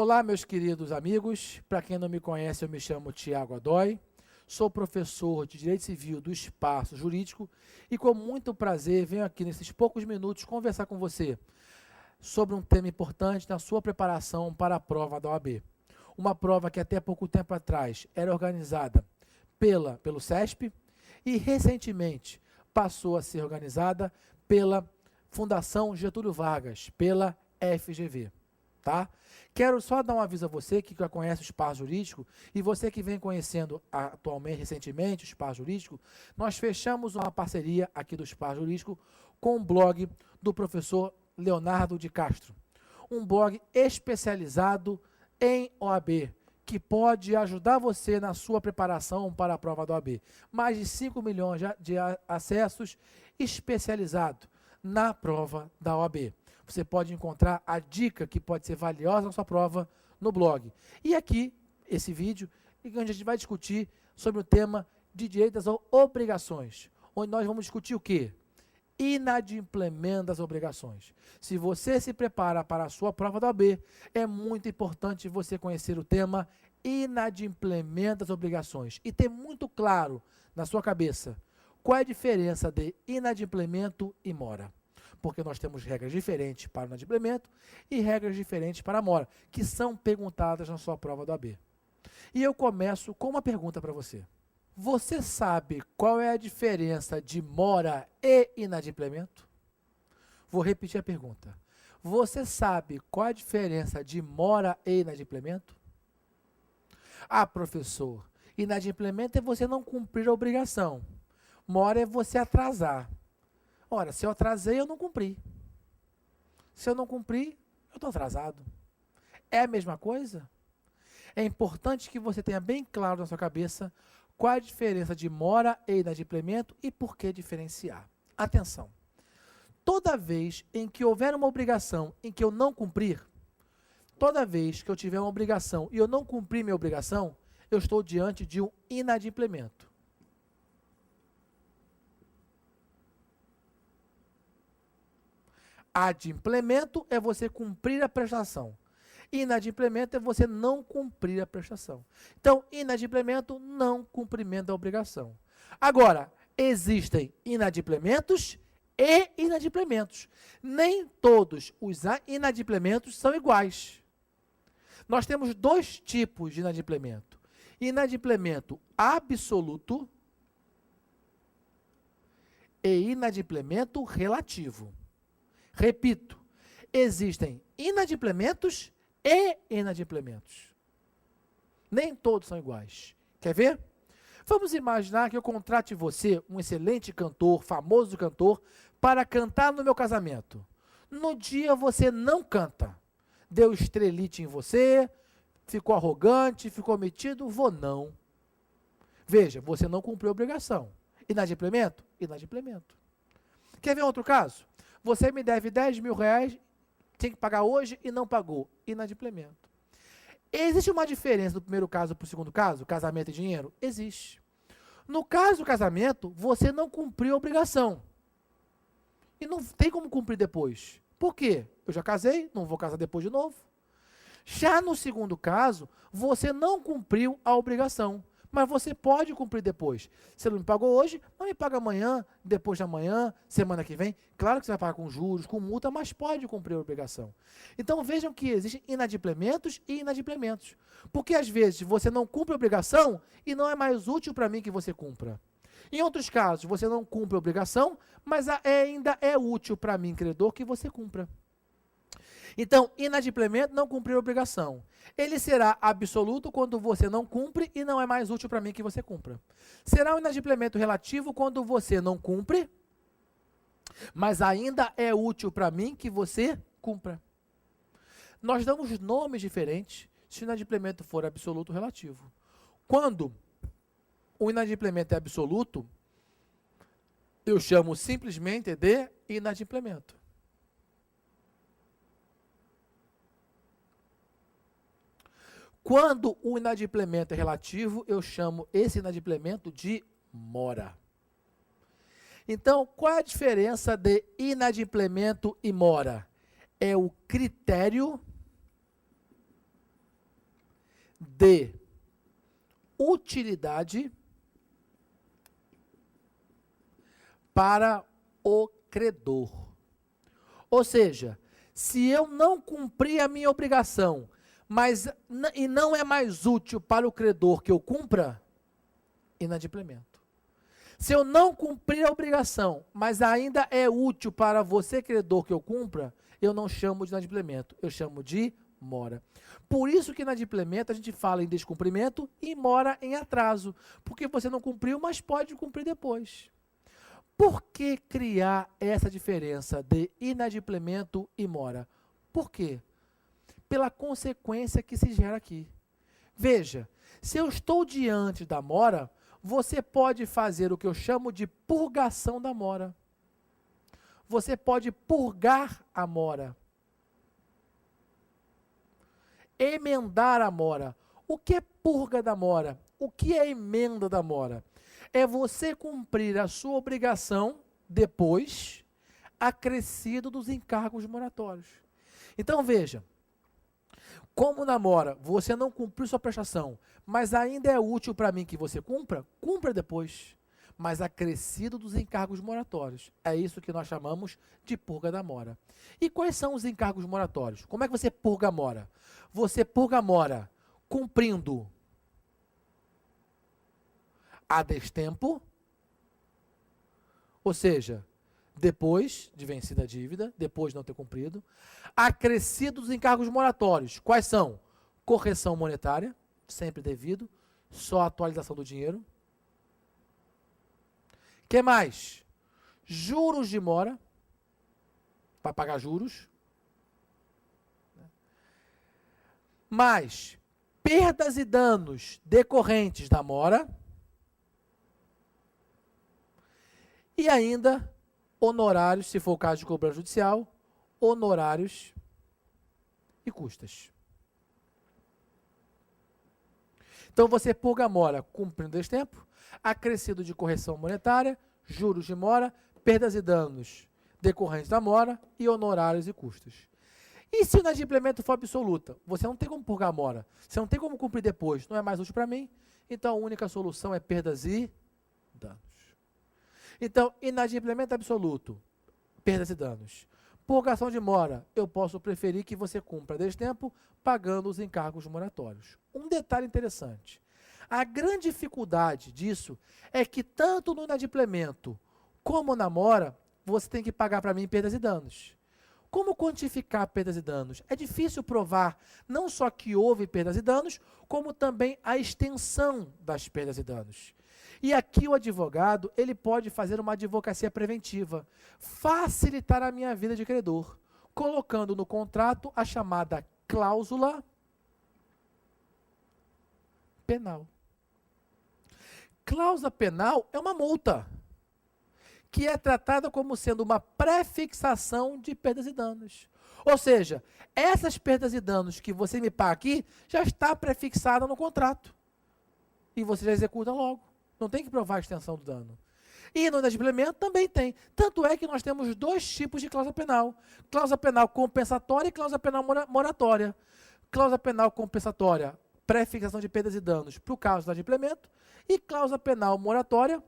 Olá, meus queridos amigos. Para quem não me conhece, eu me chamo Tiago Adói. Sou professor de Direito Civil do Espaço Jurídico e com muito prazer venho aqui nesses poucos minutos conversar com você sobre um tema importante na sua preparação para a prova da OAB. Uma prova que até pouco tempo atrás era organizada pelo CESP e recentemente passou a ser organizada pela Fundação Getúlio Vargas, pela FGV. Tá? Quero só dar um aviso a você que já conhece o Espaço Jurídico e você que vem conhecendo atualmente, recentemente, o Espaço Jurídico, nós fechamos uma parceria aqui do Espaço Jurídico com o blog do professor Leonardo de Castro. Um blog especializado em OAB, que pode ajudar você na sua preparação para a prova da OAB. Mais de 5 milhões de acessos especializados na prova da OAB. Você pode encontrar a dica que pode ser valiosa na sua prova no blog. E aqui, esse vídeo, onde a gente vai discutir sobre o tema de direitos ou obrigações, onde nós vamos discutir o quê? Inadimplemento das obrigações. Se você se prepara para a sua prova da OAB, é muito importante você conhecer o tema inadimplemento das obrigações e ter muito claro na sua cabeça qual é a diferença de inadimplemento e mora. Porque nós temos regras diferentes para o inadimplemento e regras diferentes para a mora, que são perguntadas na sua prova da OAB. E eu começo com uma pergunta para você. Você sabe qual é a diferença de mora e inadimplemento? Vou repetir a pergunta. Você sabe qual é a diferença de mora e inadimplemento? Ah, professor, inadimplemento é você não cumprir a obrigação. Mora é você atrasar. Ora, se eu atrasei, eu não cumpri. Se eu não cumpri, eu estou atrasado. É a mesma coisa? É importante que você tenha bem claro na sua cabeça qual a diferença de mora e inadimplemento e por que diferenciar. Atenção! Toda vez em que houver uma obrigação em que eu não cumprir, toda vez que eu tiver uma obrigação e eu não cumprir minha obrigação, eu estou diante de um inadimplemento. Adimplemento é você cumprir a prestação. Inadimplemento é você não cumprir a prestação. Então, inadimplemento, não cumprimento da obrigação. Agora, existem inadimplementos e inadimplementos. Nem todos os inadimplementos são iguais. Nós temos dois tipos de inadimplemento. Inadimplemento absoluto e inadimplemento relativo. Repito, existem inadimplementos e inadimplementos. Nem todos são iguais. Quer ver? Vamos imaginar que eu contrate você, um excelente cantor, famoso cantor, para cantar no meu casamento. No dia você não canta. Deu estrelite em você, ficou arrogante, ficou metido, vou não. Veja, você não cumpriu a obrigação. Inadimplemento? Inadimplemento. Quer ver outro caso? Você me deve 10 mil reais, tem que pagar hoje e não pagou. Inadimplemento. Existe uma diferença do primeiro caso para o segundo caso, casamento e dinheiro? Existe. No caso do casamento, você não cumpriu a obrigação. E não tem como cumprir depois. Por quê? Eu já casei, não vou casar depois de novo. Já no segundo caso, você não cumpriu a obrigação. Mas você pode cumprir depois. Você não me pagou hoje, não me paga amanhã, depois de amanhã, semana que vem. Claro que você vai pagar com juros, com multa, mas pode cumprir a obrigação. Então vejam que existem inadimplementos e inadimplementos. Porque às vezes você não cumpre a obrigação e não é mais útil para mim que você cumpra. Em outros casos, você não cumpre a obrigação, mas ainda é útil para mim, credor, que você cumpra. Então, inadimplemento, não cumprir a obrigação. Ele será absoluto quando você não cumpre e não é mais útil para mim que você cumpra. Será um inadimplemento relativo quando você não cumpre, mas ainda é útil para mim que você cumpra. Nós damos nomes diferentes se o inadimplemento for absoluto ou relativo. Quando o inadimplemento é absoluto, eu chamo simplesmente de inadimplemento. Quando o inadimplemento é relativo, eu chamo esse inadimplemento de mora. Então, qual é a diferença de inadimplemento e mora? É o critério de utilidade para o credor. Ou seja, se eu não cumprir a minha obrigação, e não é mais útil para o credor que eu cumpra, inadimplemento. Se eu não cumprir a obrigação, mas ainda é útil para você, credor, que eu cumpra, eu não chamo de inadimplemento, eu chamo de mora. Por isso que inadimplemento a gente fala em descumprimento e mora em atraso, porque você não cumpriu, mas pode cumprir depois. Por que criar essa diferença de inadimplemento e mora? Por quê? Pela consequência que se gera aqui. Veja, se eu estou diante da mora, você pode fazer o que eu chamo de purgação da mora. Você pode purgar a mora. Emendar a mora. O que é purga da mora? O que é emenda da mora? É você cumprir a sua obrigação depois, acrescido dos encargos moratórios. Então veja, como na mora você não cumpriu sua prestação, mas ainda é útil para mim que você cumpra, cumpra depois, mas acrescido dos encargos moratórios. É isso que nós chamamos de purga da mora. E quais são os encargos moratórios? Como é que você purga a mora? Você purga a mora cumprindo a destempo, ou seja, depois de vencida a dívida, depois de não ter cumprido, acrescidos dos encargos moratórios. Quais são? Correção monetária, sempre devido, só atualização do dinheiro. Que mais? Juros de mora, para pagar juros. Mais perdas e danos decorrentes da mora. E ainda, honorários, se for o caso de cobrança judicial, honorários e custas. Então, você purga a mora cumprindo esse tempo, acrescido de correção monetária, juros de mora, perdas e danos decorrentes da mora e honorários e custas. E se o inadimplemento for absoluta? Você não tem como purgar a mora, você não tem como cumprir depois, não é mais útil para mim, então a única solução é perdas e danos. Então, inadimplemento absoluto, perdas e danos. Purgação de mora, eu posso preferir que você cumpra desse tempo, pagando os encargos moratórios. Um detalhe interessante, a grande dificuldade disso é que tanto no inadimplemento como na mora, você tem que pagar para mim perdas e danos. Como quantificar perdas e danos? É difícil provar não só que houve perdas e danos, como também a extensão das perdas e danos. E aqui o advogado, ele pode fazer uma advocacia preventiva, facilitar a minha vida de credor, colocando no contrato a chamada cláusula penal. Cláusula penal é uma multa, que é tratada como sendo uma pré-fixação de perdas e danos. Ou seja, essas perdas e danos que você me paga aqui, já está pré-fixada no contrato. E você já executa logo. Não tem que provar a extensão do dano. E no inadimplemento também tem. Tanto é que nós temos dois tipos de cláusula penal. Cláusula penal compensatória e cláusula penal moratória. Cláusula penal compensatória, pré-fixação de perdas e danos para o caso do inadimplemento. E cláusula penal moratória,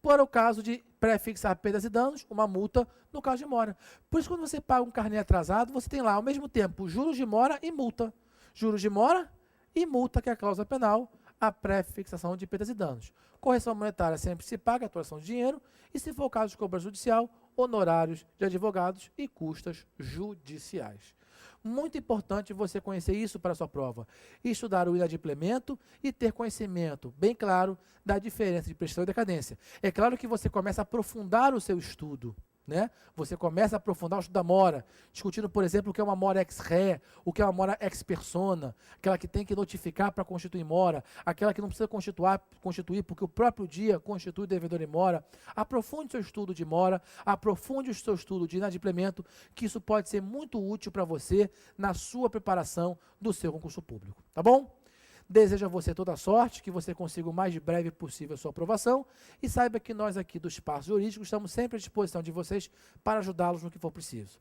para o caso de pré-fixar perdas e danos, uma multa no caso de mora. Por isso, quando você paga um carnê atrasado, você tem lá, ao mesmo tempo, juros de mora e multa. Juros de mora e multa, que é a cláusula penal, a pré-fixação de perdas e danos. Correção monetária sempre se paga, atuação de dinheiro, e se for o caso de cobrança judicial, honorários de advogados e custas judiciais. Muito importante você conhecer isso para a sua prova. Estudar o inadimplemento e ter conhecimento bem claro da diferença de prestação e decadência. É claro que você começa a aprofundar o seu estudo, né? Você começa a aprofundar o estudo da mora, discutindo, por exemplo, o que é uma mora ex ré, o que é uma mora ex persona, aquela que tem que notificar para constituir mora, aquela que não precisa constituir porque o próprio dia constitui devedor em mora. Aprofunde o seu estudo de mora, aprofunde o seu estudo de inadimplemento, que isso pode ser muito útil para você na sua preparação do seu concurso público, tá bom? Desejo a você toda a sorte, que você consiga o mais breve possível a sua aprovação e saiba que nós aqui do Espaço Jurídico estamos sempre à disposição de vocês para ajudá-los no que for preciso.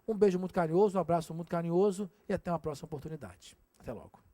Um beijo muito carinhoso, um abraço muito carinhoso e até uma próxima oportunidade. Até logo.